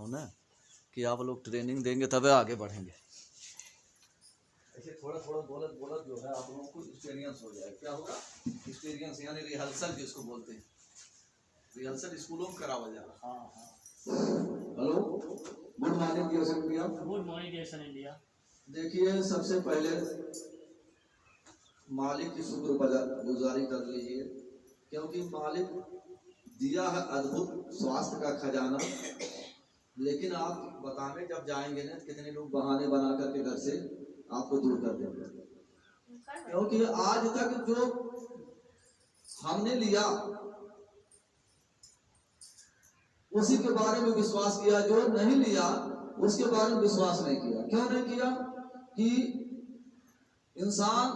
हूँ ना कि आप लोग ट्रेनिंग देंगे तभी आगे बढ़ेंगे। ऐसे थोड़ा थोड़ा बोलत बोलत जो है आप लोगों को एक्सपीरियंस हो जाए। क्या होगा? एक्सपीरियंस यानी रिहर्सल जिसको बोलते हैं। रिहर्सल स्कूलों में करावा जा रहा। हाँ हाँ। Hello, good morning dear India. Good morning dear India. देखिए, सबसे पहले मालिक की शुक्रगुजारी कर लीजिए, क्योंकि मालिक दिया है अद्भुत स्वास्थ्य का खजाना। लेकिन आप बताने जब जाएंगे ना, कितने लोग बहाने बना करके घर से आपको दूर कर देंगे। क्योंकि आज तक जो हमने लिया उसी के बारे में विश्वास किया, जो नहीं लिया उसके बारे में विश्वास नहीं किया। क्यों नहीं किया? कि इंसान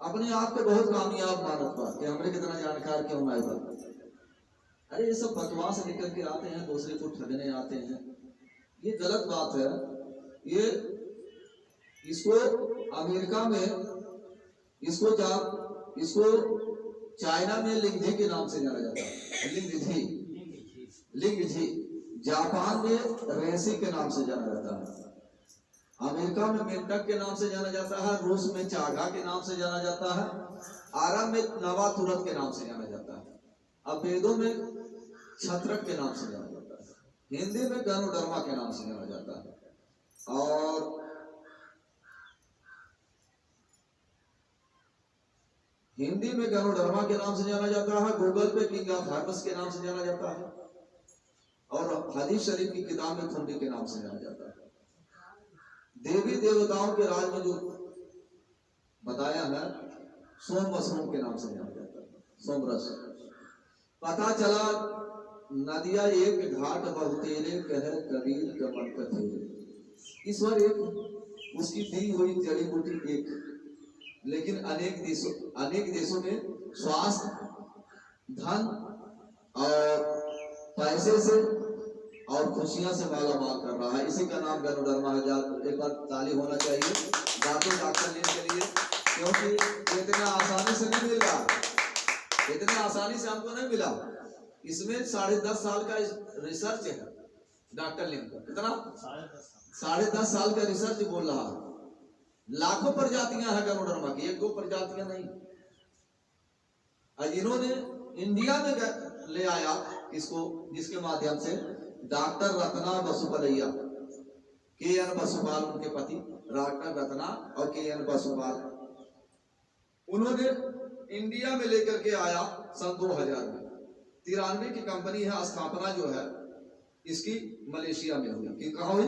अपने आप को बहुत कामयाब मानत पा कि हमने कितना जानकार क्यों ना बन। अरे ये सब बकवास लेकर के आते हैं, दूसरे को ठगने आते हैं, ये गलत बात है। ये इसको अमेरिका में इसको चाइना में लिंगझी के नाम से जाना जाता है। लिंगझी। जापान में रेसी के नाम से जाना जाता है। अमेरिका में मेंढक के नाम से जाना जाता है। रूस में चागा के नाम से जाना जाता है। आरब में नवातुरत के नाम से जाना जाता है। अब वेदों में छत्रक के नाम से जाना जाता है। हिंदी में गणोडर्मा के नाम से जाना जाता है। और हिंदी में गणोडर्मा के नाम से जाना जाता है। गूगल पे किंग ऑफ हर्बस के नाम से जाना जाता है। और हदीस शरीफ की किताब में खुंडी के नाम से जाना जाता है। देवी देवताओं के राज में जो बताया है, सोम मशरूम के नाम से जाना जाता है। सोमरस। पता चला नदिया एक घाट बहुतेरे कह कबीर कमल कथेरे। ईश्वर एक, उसकी दी हुई जड़ी बूटी एक, लेकिन अनेक देशों में स्वास्थ्य, धन और पैसे से और खुशियां से माला माल कर रहा है। इसी का नाम गणोडर्मा है। एक बार ताली होना चाहिए डॉक्टर लेने के लिए, क्योंकि इतना आसानी से नहीं मिल रहा, इतना आसानी से हमको नहीं मिला। इसमें 10.5 साल का रिसर्च है डॉक्टर लिम का। कितना? 10.5 साल का रिसर्च बोल रहा है। लाखों प्रजातियां हैं गणोडर्मा की, एक दो प्रजातियां नहीं। इन्होंने इंडिया में ले आया इसको, जिसके माध्यम से डॉक्टर रत्ना बसुपलैया, के.एन. बसुपाल उनके पति, डॉक्टर रत्ना और के.एन. बसुपाल, उन्होंने इंडिया में लेकर के आया सन 2000 में। 93 की कंपनी है। स्थापना जो है इसकी मलेशिया में हुई। कि कहाँ हुई?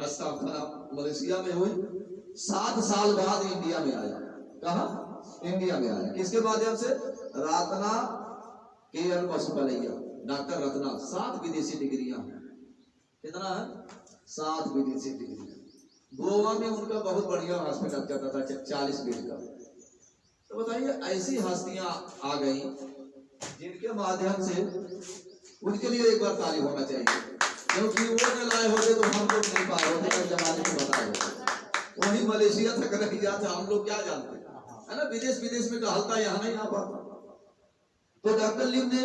स्थापना मलेशिया में हुई। 7 साल बाद इंडिया में आया। कहा? इंडिया में आया। किसके माध्यम से? रत्ना के.एन. बसुपलैया, डॉक्टर रत्ना। 7 विदेशी डिग्रियां। कितना है? 7 विदेशी डिग्रियां। गोवा में उनका बहुत बढ़िया हॉस्पिटल चलता था, 40 बेड का। तो बताइए, ऐसी हस्तियां आ गई जिनके माध्यम से उनके लिए एक बार ताली होना चाहिए, क्योंकि वो न लाए होते तो हम लोग नहीं पाए होते। जमाने को बताए वही मलेशिया तक रह गया था, हम लोग क्या जानते है ना। विदेश में टहलता, यहाँ नहीं आ पाता। तो डॉक्टर लिम ने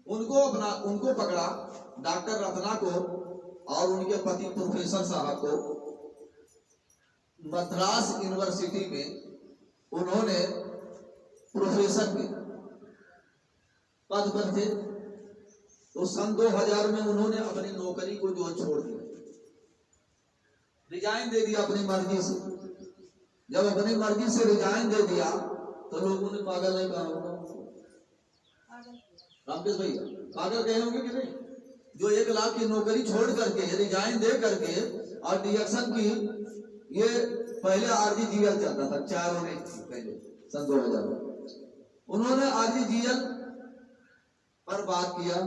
उनको पकड़ा, डॉक्टर रत्ना को और उनके पति प्रोफेसर साहब को। मद्रास यूनिवर्सिटी में उन्होंने प्रोफेसर के पद पर थे। तो सन 2000 में उन्होंने अपनी नौकरी को जो छोड़ दिया, रिजाइन दे दिया अपनी मर्जी से। जब अपनी मर्जी से रिजाइन दे दिया तो लोगों ने पागल नहीं कहा होगा, रामकेश भैया पागल कहे होंगे कि नहीं? जो 1 लाख की नौकरी छोड़ करके, रिजाइन दे करके और डिएक्शन की, ये पहले आरजीजीएल चलता था, 4 होने पहले सन 2000 में उन्होंने आरजीजीएल पर बात किया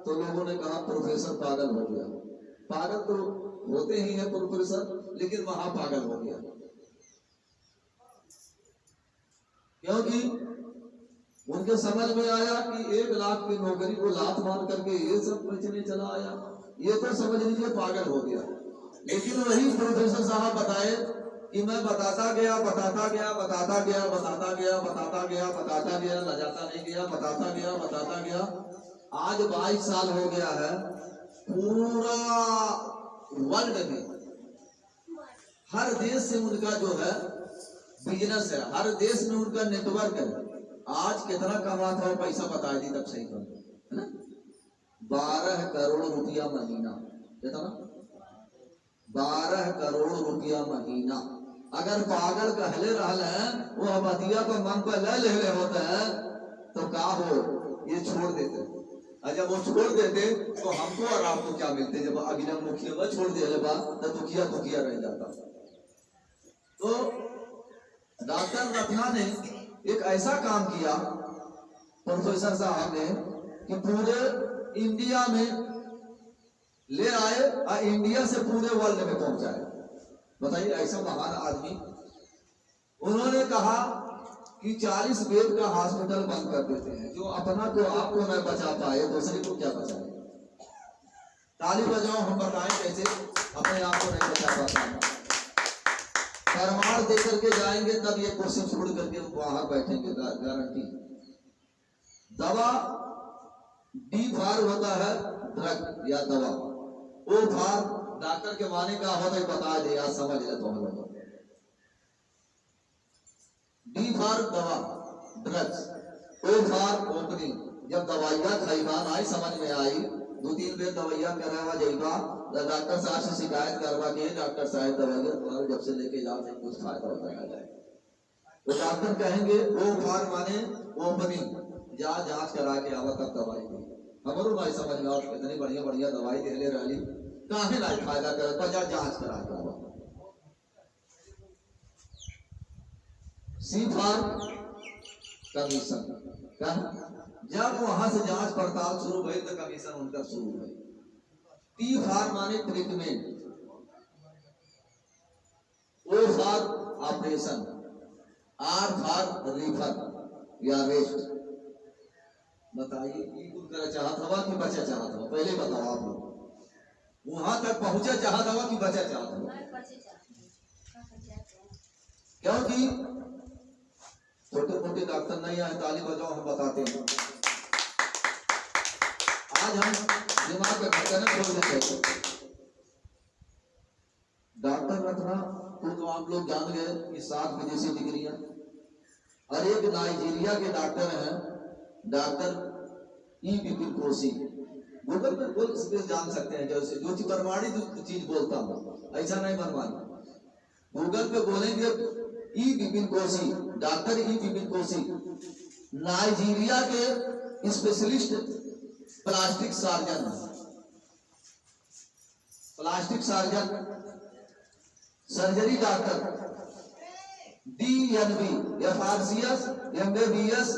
तो लोगों ने कहा प्रोफेसर पागल हो गया। पागल तो होते ही है प्रोफेसर, लेकिन वहां पागल हो गया, क्योंकि उनके समझ में आया कि 1 लाख की नौकरी को लात मार करके ये सब बेचने चला आया, ये तो समझ लीजिए पागल हो गया। लेकिन वही प्रोफेसर साहब बताए कि मैं बताता गया, लजाता नहीं गया, बताता गया। आज 22 साल हो गया है, पूरा वर्ल्ड में हर देश से उनका जो है बिजनेस है, हर देश में उनका नेटवर्क है। आज कितना कमाता है पैसा बता दी तब सही कर, है ना? 12 करोड़ रुपया महीना, कितना? 12 करोड़ रुपया महीना। अगर पागल कहले रहल है वो बतिया को मन पर ले ले होते हैं तो का हो, ये छोड़ देते। और जब वो छोड़ देते तो हमको और आपको क्या मिलते? जब अगला मुखिया छोड़ दे बा तो दुखिया रह जाता। तो डॉक्टर रत्ना ने एक ऐसा काम किया प्रोफेसर साहब ने कि पूरे इंडिया में ले आए और इंडिया से पूरे वर्ल्ड में पहुंचाए। बताइए, ऐसा महान आदमी। उन्होंने कहा कि 40 बेड का हॉस्पिटल बंद कर देते हैं, जो अपना तो आपको न बचा पाए दूसरे को क्या बचाए? ताली बजाओ, हम बताएं कैसे अपने आप को नहीं बचा पाते। प्रमाण दे करके जाएंगे तब ये कुर्सी छोड़ करके बाहर बैठेंगे, गारंटी। दवा डी फार होता है ड्रग या दवा, ओ फार डॉक्टर के माने का होता है, बता दे आज समझ ले तो हम लोग। डी फार दवा ड्रग्स, ओ फार ओपनिंग। जब दवाइयां खरीदान आई समझ में आई, 2-3 बेर दवाइयां करावा जाइबा डॉक्टर साहब से शिकायत करवा के डॉक्टर साहब दवाइयां तुम्हारे जब से लेके जाओ नहीं कुछ फायदा होता है जाए, तो डॉक्टर कहेंगे ओ फार माने ओपनिंग, जा जांच करा के आवा तब दवाई दी। हमारो भाई समझ में आओ कितनी बढ़िया दवाई दे ले रही, काहे ना फायदा करता, जा जांच करा के आवा। सी फार कमीशन, जब वहां से जांच पड़ताल शुरू हुई तो कमीशन उनका शुरू हुई। टी फार माने treatment, O for operation, R for refer या रेस्ट। बताइए ये कुछ करना चाहत हवा कि बचा चाहत हवा? पहले बताओ आप लोग, वहां तक पहुंचा चाहत हवा कि बचा चाहत हवा? क्योंकि छोटे मोटे डॉक्टर नहीं आए, ताली बजाओ, हम बताते हैं। आज हम दिमाग का खतरनाक खोल देते। डॉक्टर रत्ना तो आप लोग जान गए कि 7 विदेशी डिग्रियां, और एक नाइजीरिया के डॉक्टर हैं, डॉक्टर ई बिपिन कोशी। गूगल पे बोल सकते, जान सकते हैं, जैसे जो चीज प्रमाणित चीज बोलता हूँ, ऐसा नहीं बनवाना। गूगल पे बोलेंगे ई बिपिन कोशी, डॉक्टर ई बिपिन कोशी नाइजीरिया के specialist plastic surgeon, surgery doctor, DNB FRCS MBBS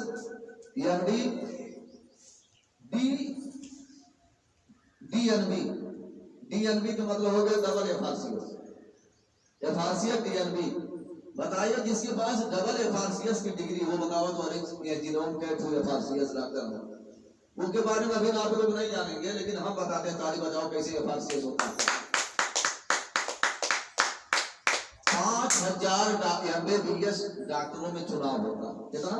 MD DNB का मतलब हो गया डबल FRCS DNB। बताइए जिसके पास डबल FRCS की डिग्री हो, बताओ तो जीनोम के थ्रू FRCS डॉक्टर हो, उनके बारे में अभी आप लोग नहीं जानेंगे, लेकिन हम बताते हैं। ताली बजाओ कैसे FRCS होता है। 5000 MBBS डॉक्टरों में चुनाव होता है। कितना?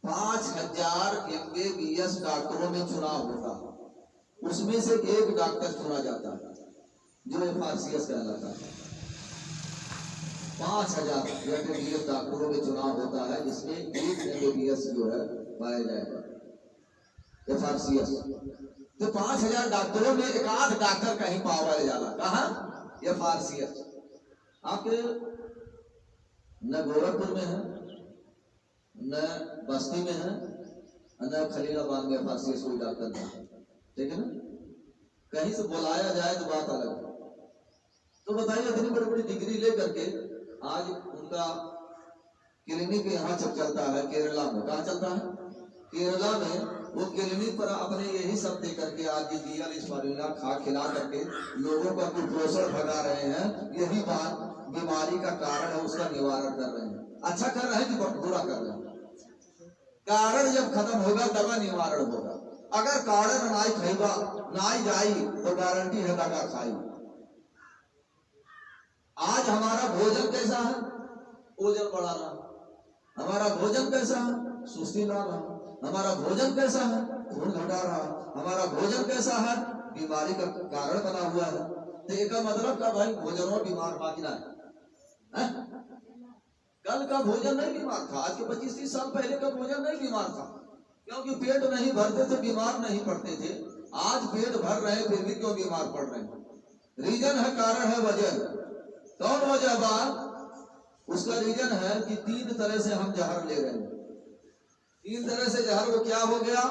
5000 MBBS डॉक्टरों में चुनाव होता है, उसमें से एक डॉक्टर चुना जाता है जो FRCS कहलाता है। 5000 MBBS डॉक्टरों में चुनाव होता है, जिसमें एक MBBS जो है पाया जाएगा FRCS। तो 5000 डॉक्टरों में एक आध डॉक्टर कहीं पावा जाला, कहा? FRCS। आपके न गोरखपुर में है, न बस्ती में है, न खलीलाबाद में FRCS कोई डॉक्टर नहीं, ठीक है ना? कहीं से बुलाया जाए तो बात अलग है। तो बताइए इतनी बड़ी बड़ी डिग्री लेकर के आज उनका क्लिनिक यहाँ चलता है केरला में। कहाँ चलता है? केरला में। वो क्लिनिक पर अपने यही सब दे करके आज ये खिला करके लोगों का कुपोषण भगा रहे हैं। यही बात बीमारी का कारण है, उसका निवारण कर रहे हैं। अच्छा कर रहे हैं कि बुरा कर रहे हैं? कारण जब खत्म होगा तब निवारण होगा। अगर कारण नाई खाईबा नाई जाई तो गारंटी है दगा खाई। आज हमारा भोजन कैसा है? ओजन बढ़ा रहा। हमारा भोजन कैसा है? सुस्ती ला रहा। हमारा भोजन कैसा है? खून घटा रहा। हमारा भोजन कैसा है? बीमारी का कारण बना हुआ है। तो एक मतलब का भाई भोजन और बीमार बाकी ना है? कल का भोजन नहीं बीमार था, आज के 25-30 साल पहले का भोजन नहीं बीमार था, क्योंकि पेट नहीं भरते थे, बीमार नहीं पड़ते थे। आज पेट भर रहे फिर भी क्यों बीमार पड़ रहे हैं? रीजन है, कारण है वजन। कौन वजह बात? उसका रीजन है कि 3 तरह से हम जहर ले रहे हैं। 3 तरह से जहर वो क्या हो गया?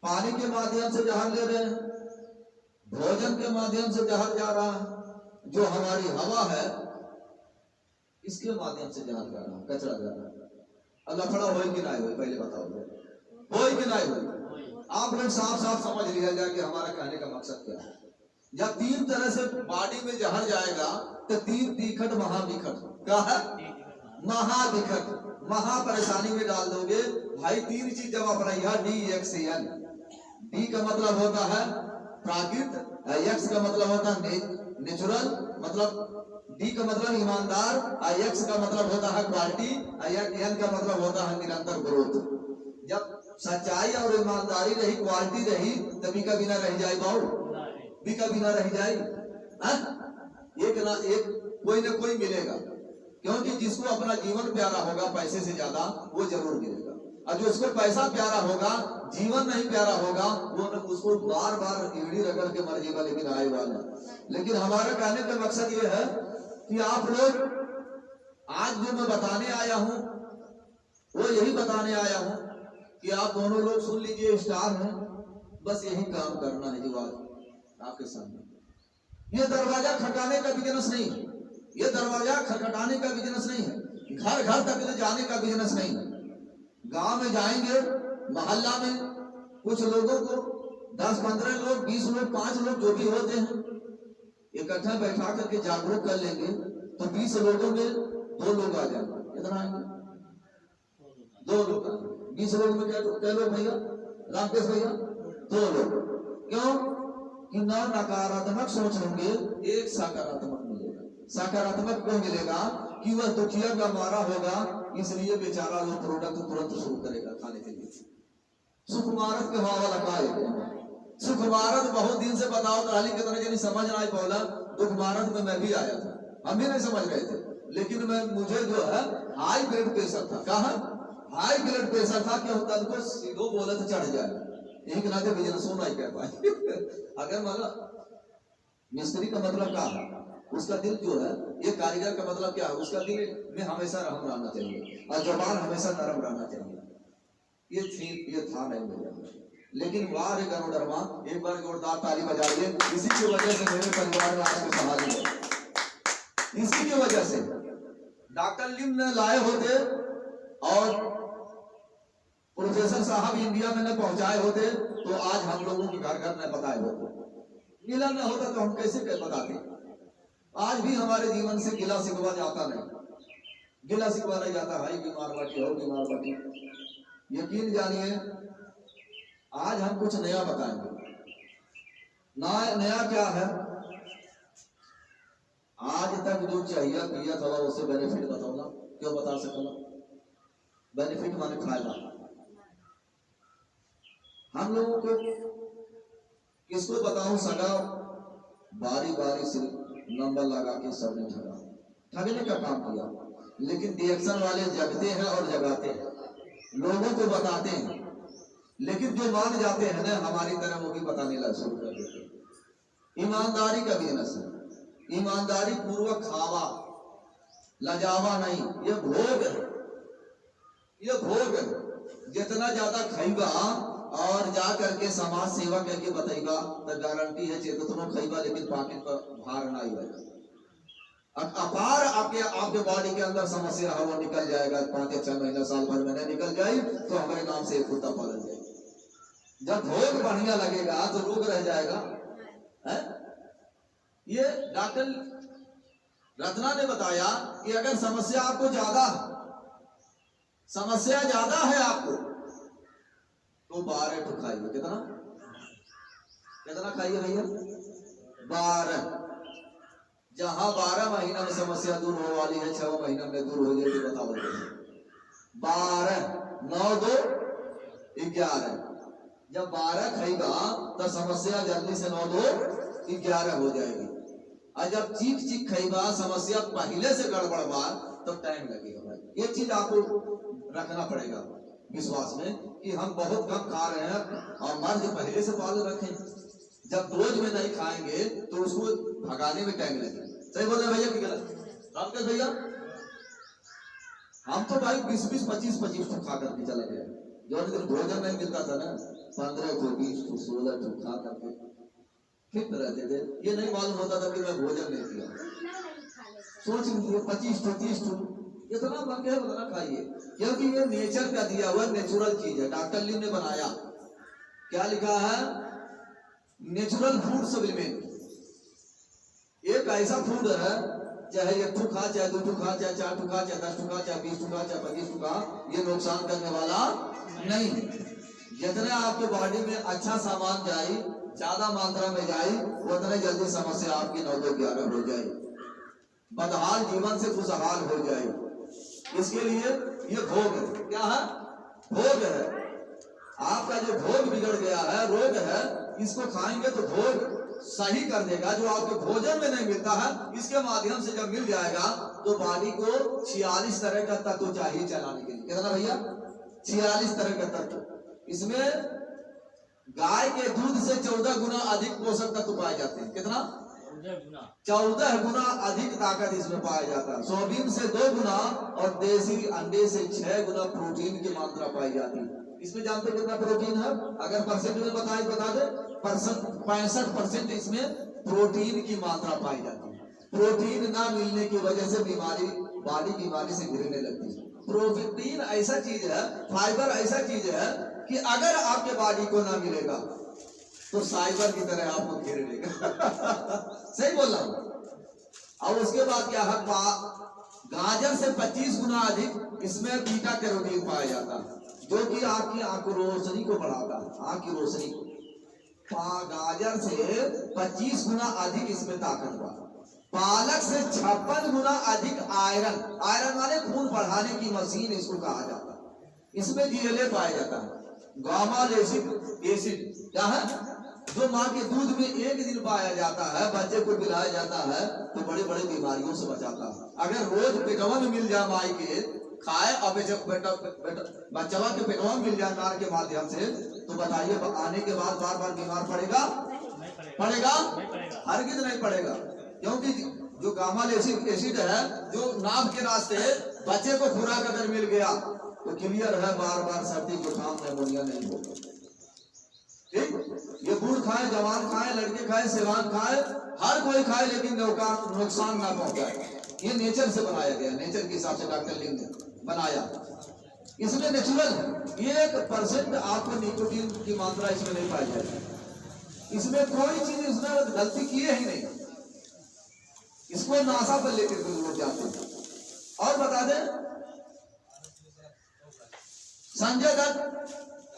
पानी के माध्यम से जहर ले रहे हैं, भोजन के माध्यम से जहर जा रहा है, जो हमारी हवा है इसके माध्यम से जहर जा रहा है, कचरा जा रहा है। अल्लाह खड़ा हो कि ना हो, पहले बताओ, हो कि ना हो? आप लोग साफ साफ समझ लिया जाए कि हमारा कहने का मकसद क्या है। जब 3 तरह से बॉडी में जहर जाएगा तो 3 तीखट महाविखट, क्या है? महाविखट, महा परेशानी में डाल दोगे भाई। 3 चीज जब अपना DXN, डी का मतलब होता है प्राकृत, एक्स का मतलब होता है नेचुरल, मतलब डी का मतलब ईमानदार, एक्स का मतलब होता है क्वालिटी, एन का मतलब होता है निरंतर ग्रोथ। जब सच्चाई और ईमानदारी रही, क्वालिटी रही, तभी का बिना रह जाए बाऊ, भी का बिना रह जाए। एक ना एक कोई ना कोई मिलेगा, क्योंकि जिसको अपना जीवन प्यारा होगा पैसे से ज्यादा, वो जरूर मिलेगा। और जो उसको पैसा प्यारा होगा, जीवन नहीं प्यारा होगा, वो उसको बार बार ईड़ी रगड़ के मर जाएगा, लेकिन आए वाला। लेकिन हमारा कहने का मकसद ये है कि आप लोग, आज जो मैं बताने आया हूं वो यही बताने आया हूं कि आप दोनों लोग सुन लीजिए, स्टार हैं, बस यही काम करना है जो आज आपके सामने। ये दरवाजा खटखटाने का बिजनेस नहीं है, ये दरवाजा खटखटाने का बिजनेस नहीं है, घर घर तक ले जाने का बिजनेस नहीं है। गांव में जाएंगे, मोहल्ला में कुछ लोगों को 10-15 लोग, 20 लोग, 5 लोग जो भी होते हैं, इकट्ठा बैठा करके जागरूक कर लेंगे तो 20 लोगों में 2 लोग आ जाएंगे। कितना आएंगे? 2 लोग आएंगे। 20 लोग में क्या लोग भैया? रामकेश भैया, 2 लोग। क्यों? कि ना नकारात्मक सोच होंगे, एक सकारात्मक मिलेगा। सकारात्मक क्यों मिलेगा? कि वह दुखिया का मारा होगा, इसलिए बेचारा वो प्रोडक्ट तुरंत शुरू करेगा खाने के लिए। सुकुमारत के हवा लगा, सुकुमारत बहुत दिन से बताओ तो हाली कितना जनी समझ ना बोला। दुखमारत में मैं भी आया था, हम भी नहीं समझ रहे थे, लेकिन मुझे जो है हाई ब्लड प्रेशर था। कहा हाई ब्लड प्रेशर था, क्या होता है सीधो बोले तो चढ़ जाए, यही के नाते बिजनेस नहीं कर पाए। अगर मतलब मिस्त्री का मतलब क्या है, उसका दिल जो है, ये कारीगर का मतलब क्या है, उसका दिल में हमेशा रहम रहना चाहिए और जबान हमेशा नरम रहना चाहिए। ये था नहीं मेरे, लेकिन वाह रे गरुड़रमा, एक बार जोरदार ताली बजाइए। इसी की वजह से मेरे परिवार में आज सहारे है, इसी की वजह से डॉक्टर लिम ने लाए होते और प्रोफेसर साहब इंडिया में न पहुंचाए होते तो आज हम लोगों के घर घर न बताए होते। गिला न होता तो हम कैसे बताते? आज भी हमारे जीवन से गिला शिकवा जाता नहीं, गिला शिकवा नहीं जाता, भाई बीमार बाटी हो, बीमार बाटी। यकीन जानिए, आज हम कुछ नया बताएंगे। नया क्या है? आज तक जो चाहिए पिया था उससे बेनिफिट बताऊंगा। क्यों बता सकूंगा? बेनिफिट माने फायदा। हम लोगों को किसको बताऊं? सगा बारी बारी से नंबर लगा के सबने ठगा, ठगने का काम किया। लेकिन रिएक्शन वाले जगते हैं और जगाते हैं, लोगों को बताते हैं, लेकिन जो मान जाते हैं ना हमारी तरह, वो भी बताने लग शुरू कर देते हैं। ईमानदारी का बिजनेस है, ईमानदारी पूर्वक खावा, लजावा नहीं। ये भोग है, ये भोग है। जितना ज्यादा खाइबा और जा करके समाज सेवा करके बताइबा तो गारंटी है चेतनो खाइबा, लेकिन पॉकेट पर भार ना ही रहेगा। अपार आपके बॉडी के अंदर समस्या है, वो निकल जाएगा 5-6 महीना, साल भर में निकल जाए तो हमारे नाम से एक कुत्ता पालन जाए। जब भोग बढ़िया लगेगा तो रोग रह जाएगा है? ये डॉक्टर रत्ना ने बताया कि अगर समस्या आपको समस्या ज्यादा है आपको तो 12 तो खाइए। कितना कितना खाइए भैया? 12। जहां 12 महीना में समस्या दूर होने वाली है, 6 महीना में दूर हो जाएगी। बताओ 12, 9, 2, 11। जब 12 खाएगा तो समस्या जल्दी से 9, 2, 11 हो जाएगी। और जब चीख चीख खईबा समस्या पहले से गड़बड़ बा तो टाइम लगेगा भाई। ये चीज आपको रखना पड़ेगा विश्वास में कि हम बहुत कम खा रहे हैं और मर्ज पहले से पाल रखें। जब डोज में नहीं खाएंगे तो उसको भगाने में टाइम लगेगा। सही बोल रहे भैया कि गलत? रामकेश भैया हम तो भाई 20-20, 25-25 ठो खा करके चला गया। जो दिन भोजन नहीं मिलता था ना 15 ठो 20 ठो 16 ठो खा करके फिट रहते थे। ये नहीं मालूम होता था कि मैं भोजन नहीं किया। सोच लीजिए 25 ठो 30 ठो इतना बन गया उतना खाइए, क्योंकि ये नेचर का दिया हुआ नेचुरल चीज है। डॉक्टर ली ने बनाया, क्या लिखा है? Natural food supplement. एक ऐसा फूड है चाहे 1 ठो खा, चाहे 2 ठो खा, चाहे 4 ठो खा, चाहे 10 ठो खा, चाहे 20 ठो खा, चाहे 25 ठो खा, ये नुकसान करने वाला नहीं। जितने आपके बॉडी में अच्छा सामान जाए, ज्यादा मात्रा में जाए, उतने जल्दी समस्या आपकी 9-11 हो जाए, बदहाल जीवन से खुशहाल हो जाए। इसके लिए ये भोग है। क्या है? भोग है। आपका जो भोग बिगड़ गया है, रोग है, इसको खाएंगे तो भोग सही कर देगा। जो आपके भोजन में नहीं मिलता है, इसके माध्यम से जब मिल जाएगा तो बॉडी को 46 तरह का तत्व चाहिए चलाने के लिए। कितना भैया? 46 तरह का तत्व। इसमें गाय के दूध से 14 गुना अधिक पोषक तत्व पाए जाते हैं। कितना? 14 गुना अधिक ताकत इसमें पाया जाता है। सोयाबीन से 2 गुना और देसी अंडे से 6 गुना प्रोटीन की मात्रा पाई जाती है। इसमें जानते कितना प्रोटीन है? अगर परसेंट में बता दे, 65% इसमें प्रोटीन की मात्रा पाई जाती है। प्रोटीन ना मिलने की वजह से बॉडी बीमारी से घिरने लगती है। प्रोटीन ऐसा चीज है, फाइबर ऐसा चीज है कि अगर आपके बॉडी को ना मिलेगा तो साइबर की तरह आपको घेर लेगा। सही बोल रहा हूं। और उसके बाद क्या है? गाजर से 25 गुना अधिक इसमें बीटा कैरोटीन पाया जाता है, जो कि आपकी आंख की रोशनी को बढ़ाता है। आंख की रोशनी को गाजर से 25 गुना अधिक इसमें ताकत बा। पालक से 56 गुना अधिक आयरन। आयरन माने खून बढ़ाने की मशीन इसको कहा जाता है। इसमें GLA पाया जाता है। गामालेसिक एसिड क्या है? जो माँ के दूध में एक दिन पाया जाता है, बच्चे को पिलाया जाता है तो बड़े बड़े बीमारियों से बचाता है। अगर रोज पेटवा में मिल जाए माई के खाए और बच्चवा के पेटवा में मिल जाए नार के माध्यम से, तो बताइए आने के बाद बार बार बीमार पड़ेगा? हरगिज नहीं पड़ेगा। क्योंकि जो गामालेसिक एसिड है, जो नाभ के रास्ते बच्चे को खुराक अगर मिल गया तो क्लियर है, बार बार सर्दी जुकाम निमोनिया नहीं होगा। ठीक? ये बूढ़ खाए, जवान खाए, लड़के खाए, सेवान खाए, हर कोई खाए, लेकिन नुकसान ना पहुंचाए। ये नेचर से बनाया गया, नेचर के हिसाब से डॉक्टर लिंग ने बनाया। इसमें नेचुरल 1% आपको निकोटीन की मात्रा इसमें नहीं पाई जाएगी। इसमें कोई चीज इसमें गलती किए ही नहीं। इसको नासा पर लेकर लोग जाते हैं। और बता दें, संजय दत्त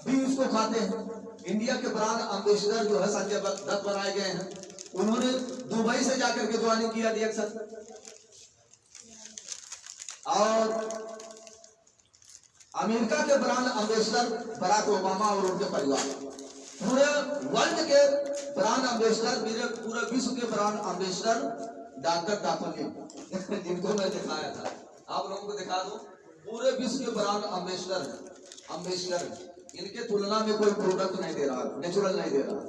भी इसको खाते हैं। इंडिया के ब्रांड एम्बेसडर जो है संजय दत्त बनाए गए हैं। उन्होंने दुबई से जाकर के ज्वाइनिंग किया रिएक्शन। और अमेरिका के ब्रांड एम्बेसडर बराक ओबामा और उनके परिवार, पूरे वर्ल्ड के ब्रांड एम्बेसडर, पूरे विश्व के ब्रांड एम्बेसडर डॉक्टर दाफोली, जिनको मैं दिखाया था, आप लोगों को दिखा दूं। पूरे विश्व के ब्रांड एम्बेसडर इनके तुलना में कोई प्रोडक्ट नहीं दे रहा, नेचुरल नहीं दे रहा।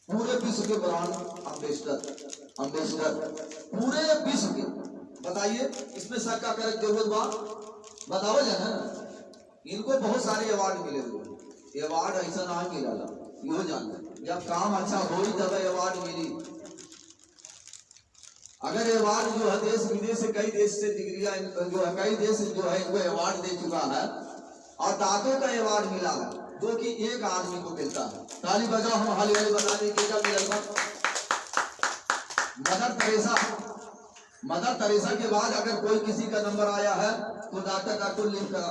पूरे विश्व के ब्रांड एम्बेसडर पूरे विश्व के। बताइए इसमें शक का करे जरूरत बा? बताओ जाना। इनको बहुत सारे अवार्ड मिले हुए। अवार्ड ऐसा ना मिला, यो जान जब काम अच्छा हो ही तब अवार्ड मिली। अगर अवार्ड जो है देश विदेश से, कई देश से डिग्रियां जो है, कई देश जो है इनको अवार्ड दे चुका है। और दांतों का अवार्ड मिला है, जो कि एक आदमी को मिलता है। ताली बजाओ, हम हाली हाली बता दें क्या मिला। मदर तेरेसा के बाद अगर कोई किसी का नंबर आया है तो डॉक्टर लिम का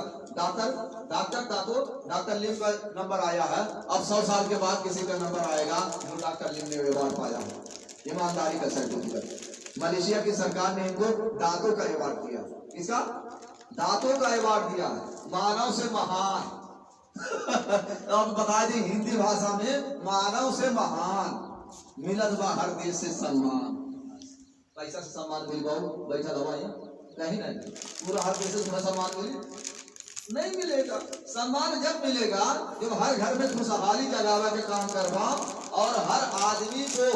डॉक्टर लिम का नंबर आया है। अब 100 साल के बाद किसी का नंबर आएगा जो डॉक्टर लिम ने अवार्ड पाया है, ईमानदारी का सर्टिफिकेट। मलेशिया की सरकार ने इनको दांतों का अवार्ड दिया। इसका दांतों का अवार्ड दिया, मानव से महान। अब बता दी हिंदी भाषा में, मानव से महान। मिलत बा हर देश से सम्मान। पैसा से सम्मान मिल पाओ बैठा दवा कहीं नहीं, पूरा हर देश से तुम्हें सम्मान मिले नहीं मिलेगा। सम्मान जब मिलेगा जब हर घर में खुशहाली जगावा के काम करवा और हर आदमी को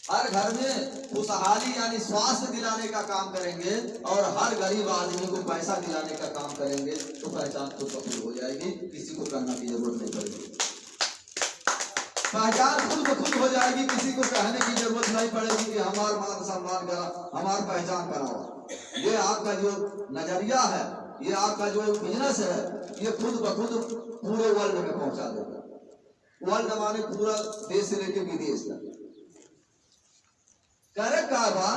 हर घर में खुशहाली यानी स्वास्थ्य दिलाने का काम करेंगे और हर गरीब आदमी को पैसा दिलाने का काम करेंगे तो पहचान खुद ब खुद हो जाएगी, किसी को करना की जरूरत नहीं पड़ेगी। पहचान खुद ब खुद हो जाएगी, किसी को कहने की जरूरत नहीं पड़ेगी कि हमारा मान सम्मान करा, हमारी पहचान कराओ। ये आपका जो नजरिया है, ये आपका जो बिजनेस है, ये खुद ब खुद पूरे वर्ल्ड में पहुंचा देगा। वर्ल्ड माने पूरा देश से लेकर विदेश तक। करक का बा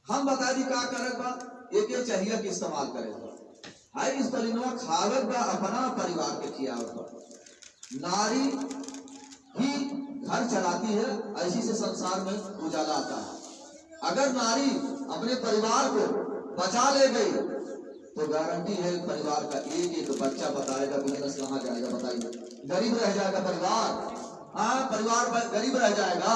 हम बता दी का करक बा, एक चाहिए कि इस्तेमाल करेगा। हाई इस परिणवा खावत बा अपना परिवार के खियावत बा। नारी ही घर चलाती है, ऐसी से संसार में उजाला आता है। अगर नारी अपने परिवार को बचा ले गई तो गारंटी है परिवार का एक एक बच्चा बताएगा बिजनेस कहाँ जाएगा, बताइए। गरीब रह जाएगा परिवार, हाँ परिवार गरीब रह जाएगा,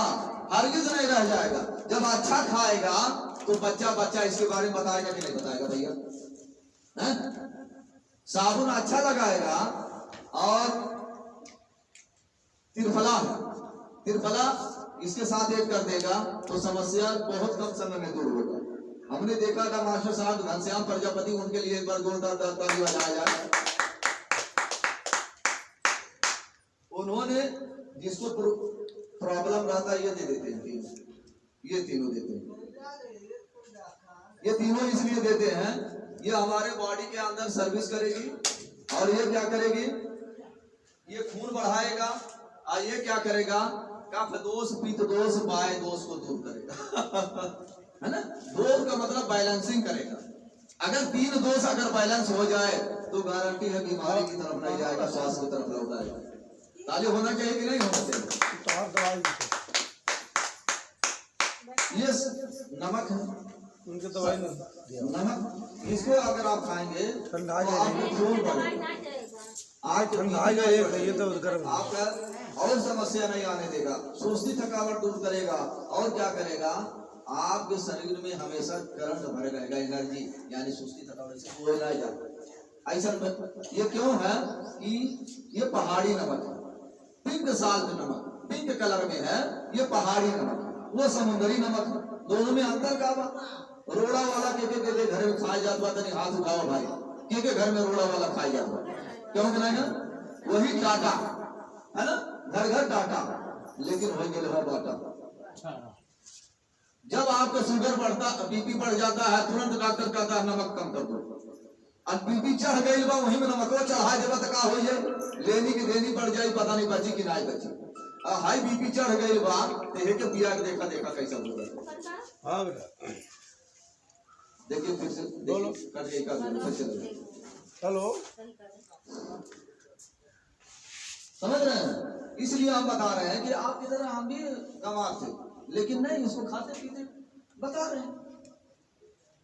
हरगिज नहीं रह जाएगा। जब अच्छा खाएगा तो बच्चा इसके बारे में बताएगा कि नहीं बताएगा भैया? साबुन अच्छा लगाएगा और तिरफला इसके साथ एक कर देगा तो समस्या बहुत कम समय में दूर होगा। हमने देखा था मास्टर साहब घनश्याम प्रजापति, उनके लिए एक बार जोरदार ताली बजाया जाए। उन्होंने जिसको प्रॉब्लम रहता है ये दे देते हैं, ये तीनों देते हैं। ये तीनों इसलिए देते हैं, ये हमारे बॉडी के अंदर सर्विस करेगी और ये क्या करेगी, ये खून बढ़ाएगा और ये क्या करेगा, कफ दोष पित्त दोष बाय दोष को दूर करेगा है ना। दोष का मतलब बैलेंसिंग करेगा। अगर तीन दोष अगर बैलेंस हो जाए तो गारंटी है बीमारी की तरफ नहीं जाएगा, स्वास्थ्य की तरफ लौट आएगा। ताली होना चाहिए कि नहीं होना चाहिए? ये नमक है, उनके दवाई नमक इसको अगर आप खाएंगे तो आपको खून बढ़ेगा, ये तो आपका और समस्या नहीं आने देगा, सुस्ती थकावट दूर करेगा और क्या करेगा, आपके शरीर में हमेशा करंट भरे रहेगा, एनर्जी यानी सुस्ती थकावट से कोई नहीं जाता। ऐसा ये क्यों है कि ये पहाड़ी नमक है, पिंक साल्ट नमक, पिंक कलर में है, ये पहाड़ी नमक है, वो समुद्री नमक है। दोनों में अंतर का बा? रोड़ा वाला के घर में खाया जाता था, नहीं हाथ उठाओ भाई, के घर में रोड़ा वाला खाया जाता, क्यों कि नहीं ना? वही टाटा है ना, घर घर टाटा, लेकिन वही गए बाटा। जब आपका शुगर बढ़ता, बीपी बढ़ जाता है, तुरंत डॉक्टर कहता है नमक कम कर दो। और बीपी चढ़ गई बा, वही में नमक चढ़ा देगा तो का हो जाए, लेनी की देनी पड़ जाए, पता नहीं बची कि नहीं बची। और हाई बीपी चढ़ गई बा तो एक पिया के देखा कैसा होगा। हाँ बेटा देखिए फिर से बोलो, कर के फिर से हेलो, समझ रहे हैं? इसलिए हम बता रहे हैं कि आप की तरह हम भी गंवार थे, लेकिन नहीं इसको खाते पीते बता रहे हैं।